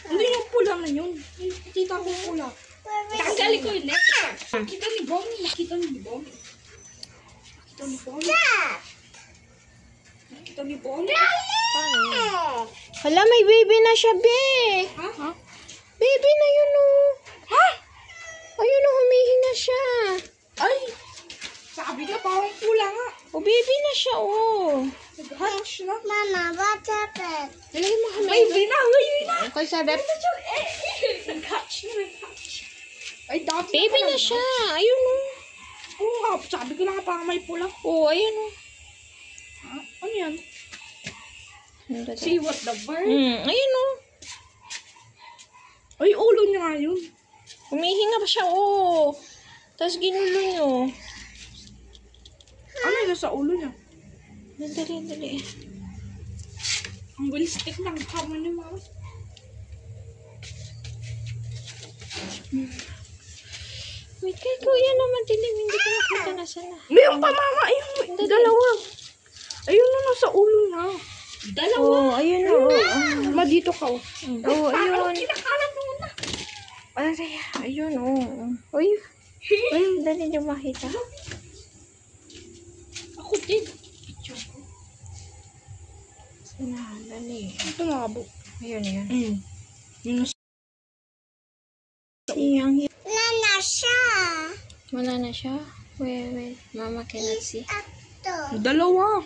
Hindi yung pula na yun. Kita ko yung pula. Tanggalin ko yun. Nakita ni Bonnie. Nakita ni Bonnie. Nakita ni Bonnie. Nakita ni Bonnie. Hala, may baby na siya, be. Ha? Baby na yun, oh. Ha? Ayun, oh, humihinga siya. Ay! Sabi ka parang pula nga. Oh, baby na siya, oh. Nag-hatch na. Mama, what happened? Nalagay mo kami. Baby na! Baby na! Okay, sabi. Nag-hatch na. Nag-hatch. Ay, dati Baby na siya. Ayun, oh. Oo nga. Sabi ko na parang may pula. Oh, ayun, oh. Ha? Ano yan? See what the bird? Ayun, oh. Ay, ulo niya nga yun. Humihinga pa siya, oh. Tapos ginulo niyo. Ano yun sa ulo niya? Dali. Ang ballistic ng kama niya, mama. Wait, kay kuya naman dilim. Hindi ko nakita na sana. Meron pa, mama. Ayun, dalawa. Ayun na nasa ulo niya. Dalawa. Oh, ayun, oh. Ma, dito ka, oh. Oh, Ano ayun. kinakalat mo na? Ayun, oh. Uy. Ayun, dali niyo makita. Ako din. Sana, dali. Ito nga, bo. Ayun, ayun. Yun Siyang. Nana siya. Wala na siya. Wait. Mama cannot see. Ito. dalawa.